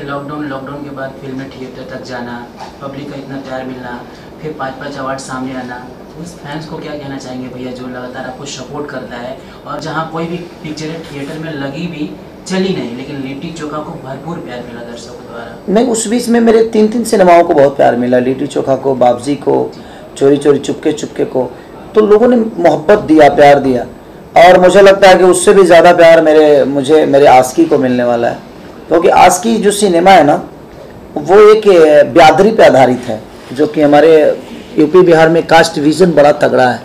Lockdown के बाद फिल्में थिएटर तक जाना, पब्लिक का इतना प्यार मिलना, फिर 5-5 अवार्ड सामने आना, उस फैंस को क्या कहना चाहेंगे भैया जो लगातार आपको सपोर्ट करता है? और जहाँ कोई भी पिक्चर थिएटर में लगी भी, चली नहीं, लेकिन लिट्टी चोखा को भरपूर प्यार मिला दर्शकों द्वारा। नहीं, उस बीच में मेरे 3 सिनेमाओं को बहुत प्यार मिला, लिट्टी चोखा को, बाबजी को, चोरी चोरी चुपके चुपके को, तो लोगों ने मोहब्बत दिया, प्यार दिया। और मुझे लगता है कि उससे भी ज़्यादा प्यार मुझे मेरे आस्की को मिलने वाला है, क्योंकि आस्की जो सिनेमा है ना, वो एक ब्यादरी पे आधारित है, जो कि हमारे यूपी बिहार में कास्ट विजन बड़ा तगड़ा है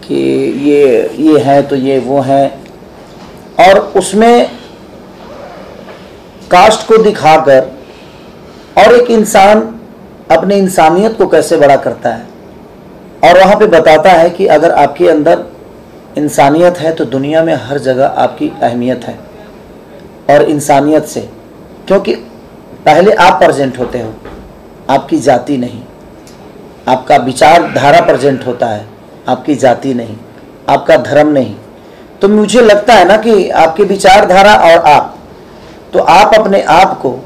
कि ये है तो ये वो है, और उसमें कास्ट को दिखाकर और एक इंसान अपने इंसानियत को कैसे बड़ा करता है, और वहाँ पे बताता है कि अगर आपके अंदर इंसानियत है तो दुनिया में हर जगह आपकी अहमियत है। और इंसानियत से, क्योंकि पहले आप प्रेजेंट होते हो, आपकी जाति नहीं, आपका विचारधारा प्रेजेंट होता है, आपकी जाति नहीं, आपका धर्म नहीं। तो मुझे लगता है ना कि आपकी विचारधारा और आप, तो आप अपने आप को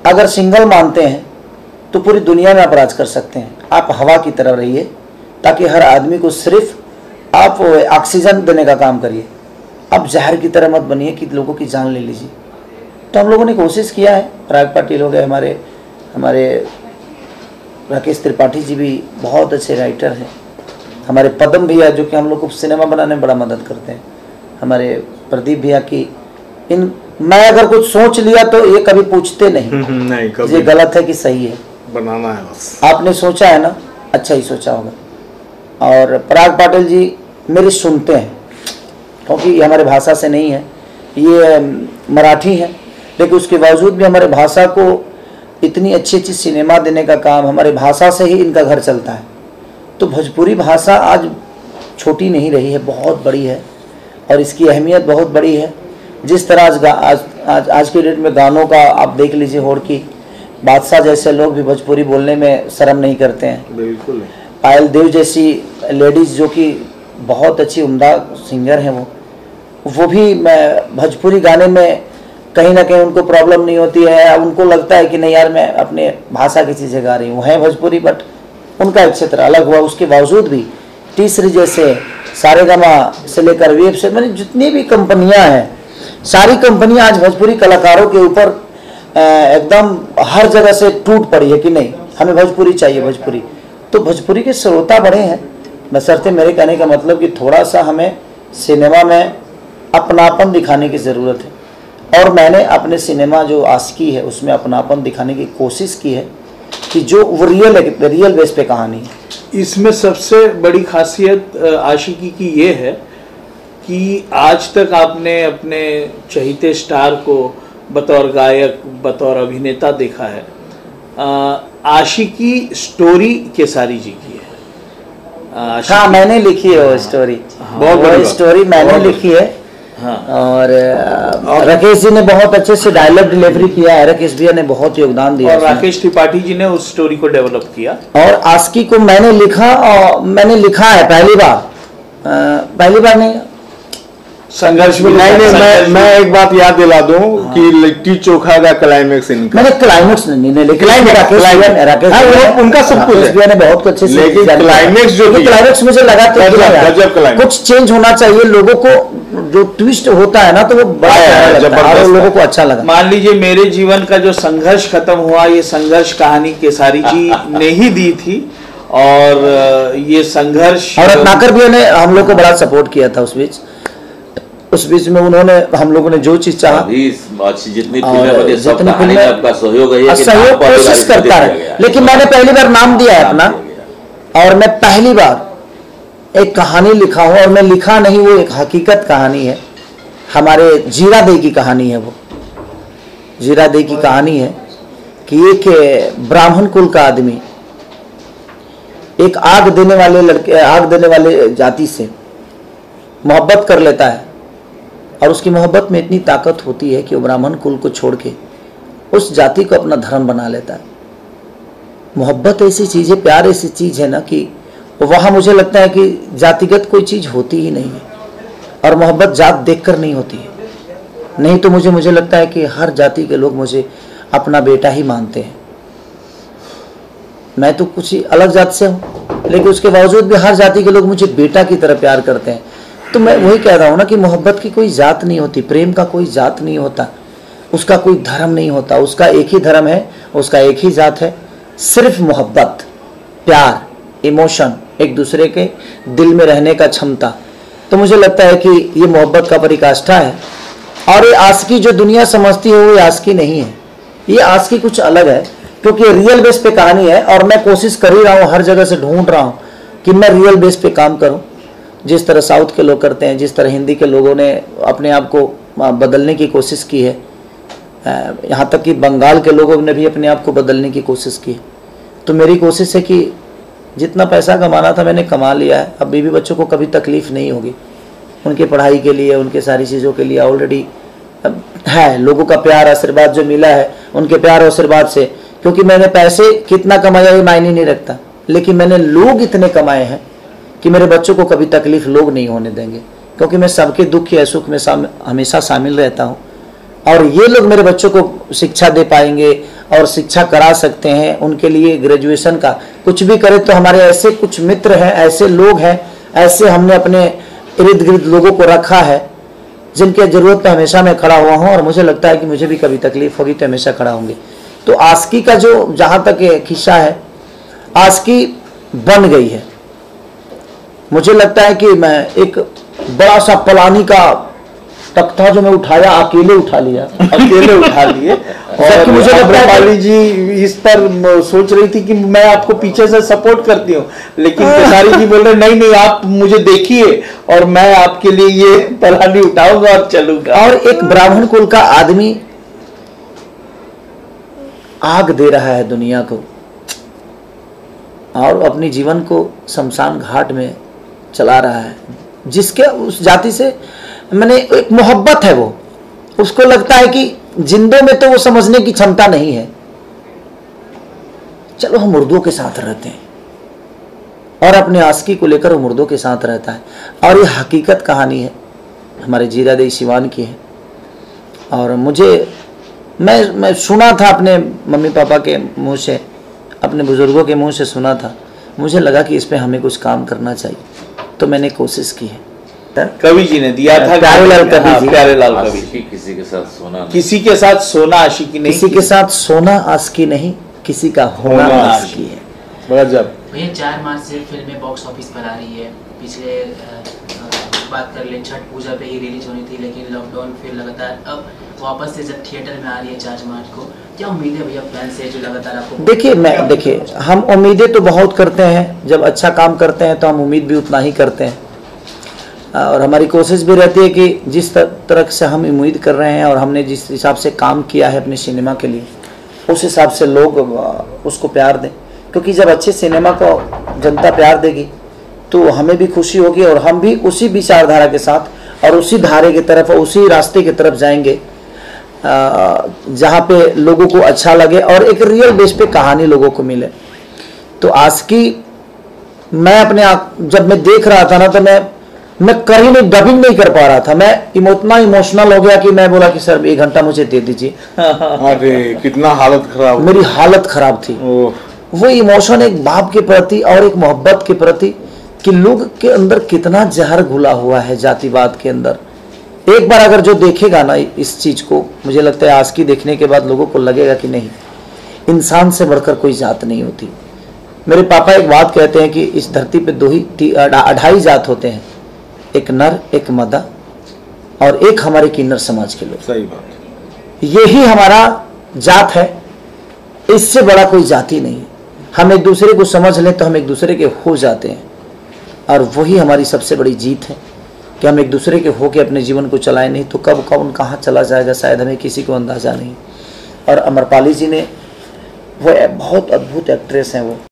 अगर सिंगल मानते हैं तो पूरी दुनिया में आप राज कर सकते हैं। आप हवा की तरह रहिए ताकि हर आदमी को सिर्फ आप ऑक्सीजन देने का काम करिए, आप जहर की तरह मत बनिए कि लोगों की जान ले लीजिए। तो हम लोगों ने कोशिश किया है, पराग पाटिल हो गए, हमारे राकेश त्रिपाठी जी भी बहुत अच्छे राइटर हैं, हमारे पद्म भैया जो कि हम लोग को सिनेमा बनाने में बड़ा मदद करते हैं, हमारे प्रदीप भैया की मैं अगर कुछ सोच लिया तो ये कभी पूछते नहीं ये गलत है कि सही है, बनाना है बस। आपने सोचा है ना, अच्छा ही सोचा होगा। और पराग पाटिल जी मेरी सुनते हैं, क्योंकि ये हमारे भाषा से नहीं है, ये मराठी है, लेकिन उसके बावजूद भी हमारे भाषा को इतनी अच्छी सिनेमा देने का काम, हमारे भाषा से ही इनका घर चलता है। तो भोजपुरी भाषा आज छोटी नहीं रही है, बहुत बड़ी है, और इसकी अहमियत बहुत बड़ी है। जिस तरह आज के डेट में गानों का आप देख लीजिए, होड़ की बादशाह जैसे लोग भी भोजपुरी बोलने में शर्म नहीं करते हैं। बिल्कुल। पायल देव जैसी लेडीज़ जो कि बहुत अच्छी उम्दा सिंगर हैं, वो भी भोजपुरी गाने में कहीं ना कहीं उनको प्रॉब्लम नहीं होती है, उनको लगता है कि नहीं यार मैं अपने भाषा की चीज़ें गा रही हूँ, है भोजपुरी, बट उनका एक क्षेत्र अलग हुआ। उसके बावजूद भी टी सीरीज जैसे सारेगामा से लेकर वेब से, मैंने जितनी भी कंपनियां हैं, सारी कंपनियां आज भोजपुरी कलाकारों के ऊपर एकदम हर जगह से टूट पड़ी है कि नहीं हमें भोजपुरी चाहिए, भोजपुरी। तो भोजपुरी के श्रोता बड़े हैं, बशर्ते मेरे कहने का मतलब कि थोड़ा सा हमें सिनेमा में अपनापन दिखाने की ज़रूरत है, और मैंने अपने सिनेमा जो आशिकी है उसमें अपनापन दिखाने की कोशिश की है कि जो वो रियल बेस पे कहानी है। इसमें सबसे बड़ी खासियत आशिकी की ये है कि आज तक आपने अपने चहीते स्टार को बतौर गायक, बतौर अभिनेता देखा है। आशिकी स्टोरी केसारी जी की है। हाँ, मैंने लिखी है वो स्टोरी। हाँ, वो स्टोरी मैंने लिखी है। हाँ। और राकेश जी ने बहुत अच्छे से डायलॉग डिलीवरी किया है, राकेश भैया ने बहुत योगदान दिया, और राकेश त्रिपाठी जी ने उस स्टोरी को डेवलप किया। और आशिकी को मैंने लिखा, और मैंने लिखा है पहली बार नहीं, संघर्ष में। नहीं, मैं एक बात याद दिला दूं कि लिट्टी चोखा का क्लाइमेक्स मैंने क्लाइमेक्स नहीं लिखा, राकेश उनका सब कुछ ने बहुत अच्छे से, लेकिन क्लाइमेक्स मुझे लगा कुछ चेंज होना चाहिए, लोगों को जो ट्विस्ट होता है ना तो वो बड़ा लोगों को अच्छा लगा। मान लीजिए मेरे जीवन का जो संघर्ष खत्म हुआ, ये संघर्ष कहानी केसारी जी ने ही दी थी, और ये संघर्ष और रत्नाकर भैया ने हम लोग को बड़ा सपोर्ट किया था उस बीच में उन्होंने हम लोगों ने जो चीज चाहा, जितनी फिल्में आपका सहयोग कोशिश करता है। लेकिन मैंने पहली बार नाम दिया है अपना, और मैं पहली बार एक कहानी लिखा हूं, और मैं लिखा नहीं, वो एक हकीकत कहानी है, हमारे जीरा दे की कहानी है। वो जीरा दे की कहानी है कि एक ब्राह्मण कुल का आदमी एक आग देने वाले जाति से मोहब्बत कर लेता है, और उसकी मोहब्बत में इतनी ताकत होती है कि वो ब्राह्मण कुल को छोड़ के उस जाति को अपना धर्म बना लेता है। मोहब्बत ऐसी चीज़ है, प्यार ऐसी चीज़ है ना कि वहाँ मुझे लगता है कि जातिगत कोई चीज़ होती ही नहीं है, और मोहब्बत जात देखकर नहीं होती है। नहीं तो मुझे लगता है कि हर जाति के लोग मुझे अपना बेटा ही मानते हैं। मैं तो कुछ ही अलग जात से हूँ, लेकिन उसके बावजूद भी हर जाति के लोग मुझे बेटा की तरह प्यार करते हैं। तो मैं वही कह रहा हूँ ना कि मोहब्बत की कोई जात नहीं होती, प्रेम का कोई जात नहीं होता, उसका कोई धर्म नहीं होता, उसका एक ही धर्म है, उसका एक ही जात है, सिर्फ मोहब्बत, प्यार, इमोशन, एक दूसरे के दिल में रहने का क्षमता। तो मुझे लगता है कि ये मोहब्बत का परिकाष्ठा है। और ये आशिकी जो दुनिया समझती है वो आशिकी नहीं है, ये आशिकी कुछ अलग है, क्योंकि रियल बेस पे कहानी है। और मैं कोशिश कर ही रहा हूँ, हर जगह से ढूंढ रहा हूँ कि मैं रियल बेस पे काम करूँ, जिस तरह साउथ के लोग करते हैं, जिस तरह हिंदी के लोगों ने अपने आप को बदलने की कोशिश की है, यहाँ तक कि बंगाल के लोगों ने भी अपने आप को बदलने की कोशिश की है। तो मेरी कोशिश है कि जितना पैसा कमाना था मैंने कमा लिया है, अब बीवी बच्चों को कभी तकलीफ़ नहीं होगी, उनके पढ़ाई के लिए, उनके सारी चीज़ों के लिए ऑलरेडी है। लोगों का प्यार आशीर्वाद जो मिला है, उनके प्यार और आशीर्वाद से, क्योंकि मैंने पैसे कितना कमाया ये मायने नहीं रखता, लेकिन मैंने लोग इतने कमाए हैं कि मेरे बच्चों को कभी तकलीफ़ लोग नहीं होने देंगे, क्योंकि मैं सबके दुख या सुख में हमेशा शामिल रहता हूँ। और ये लोग मेरे बच्चों को शिक्षा दे पाएंगे और शिक्षा करा सकते हैं, उनके लिए ग्रेजुएशन का कुछ भी करें। तो हमारे ऐसे कुछ मित्र हैं, ऐसे लोग हैं, ऐसे हमने अपने इर्द गिर्द लोगों को रखा है जिनके ज़रूरत पे हमेशा मैं खड़ा हुआ हूँ। और मुझे लगता है कि मुझे भी कभी तकलीफ होगी तो हमेशा खड़ा होंगे। तो आशिकी का जो जहाँ तक खिस्सा है, आशिकी बन गई है। मुझे लगता है कि मैं एक बड़ा सा पलानी का तख्ता जो मैं उठाया, अकेले उठा लिया, अकेले उठा लिए। और मुझे अम्रपाली जी इस पर सोच रही थी कि मैं आपको पीछे से सपोर्ट करती हूँ, लेकिन केसारी जी बोल रहे नहीं नहीं, आप मुझे देखिए और मैं आपके लिए ये पलानी उठाऊंगा और चलूंगा। और एक ब्राह्मण कुल का आदमी आग दे रहा है दुनिया को और अपनी जीवन को शमशान घाट में चला रहा है, जिसके उस जाति से मैंने एक मोहब्बत है, वो उसको लगता है कि जिंदों में तो वो समझने की क्षमता नहीं है, चलो हम मुर्दों के साथ रहते हैं, और अपने आशिकी को लेकर वो मुर्दों के साथ रहता है। और ये हकीकत कहानी है, हमारे जीरादेई सिवान की है। और मुझे मैं सुना था अपने मम्मी पापा के मुंह से, अपने बुजुर्गों के मुंह से सुना था, मुझे लगा कि इस पे हमें कुछ काम करना चाहिए, तो मैंने कोशिश की है। कवि जी ने दिया था, प्यारेलाल कवि जी, प्यारेलाल कवि। किसी के साथ सोना, किसी के साथ सोना आशिकी नहीं, किसी के साथ सोना आशिकी नहीं, किसी का होना आशिकी है। गजब। भैया 4 मार्च से फिल्में बॉक्स ऑफिस पर आ रही है। पिछले बात कर ले, छठ पूजा पे ही रिलीज होनी थी, लेकिन लॉकडाउन फिर लगातार अब वापस से जब थिएटर में आ रही है 4 मार्च को, क्या उम्मीद है भैया फैन से जो लगातार आपको? देखिए हम उम्मीदें तो बहुत करते हैं, जब अच्छा काम करते हैं तो हम उम्मीद भी उतना ही करते हैं। और हमारी कोशिश भी रहती है कि जिस तरह से हम उम्मीद कर रहे हैं और हमने जिस हिसाब से काम किया है अपने सिनेमा के लिए, उस हिसाब से लोग उसको प्यार दें, क्योंकि जब अच्छे सिनेमा को जनता प्यार देगी तो हमें भी खुशी होगी और हम भी उसी विचारधारा के साथ और उसी धारे की तरफ, उसी रास्ते की तरफ जाएंगे जहाँ पे लोगों को अच्छा लगे और एक रियल बेस पे कहानी लोगों को मिले। तो आशिकी मैं अपने आप जब मैं देख रहा था ना, तो मैं कहीं नहीं, डबिंग नहीं कर पा रहा था, मैं इतना इमोशनल हो गया कि मैं बोला कि सर 1 घंटा मुझे दे दीजिए। अरे कितना हालत खराब, मेरी हालत खराब थी। वो इमोशन एक बाप के प्रति और एक मोहब्बत के प्रति, कि लोग के अंदर कितना जहर घुला हुआ है जातिवाद के अंदर। एक बार अगर जो देखेगा ना इस चीज को, मुझे लगता है आशिकी देखने के बाद लोगों को लगेगा कि नहीं, इंसान से बढ़कर कोई जात नहीं होती। मेरे पापा एक बात कहते हैं कि इस धरती पे 2.5 जात होते हैं, एक नर, एक मदा और एक हमारे किन्नर समाज के लोग। सही बात। यही हमारा जात है, इससे बड़ा कोई जाति नहीं है। हम एक दूसरे को समझ लें तो हम एक दूसरे के हो जाते हैं, और वही हमारी सबसे बड़ी जीत है कि हम एक दूसरे के हो के अपने जीवन को चलाएं, नहीं तो कब कौन कहाँ चला जाएगा शायद हमें किसी को अंदाजा नहीं। और अम्रपाली जी ने, वो बहुत अद्भुत एक्ट्रेस हैं वो।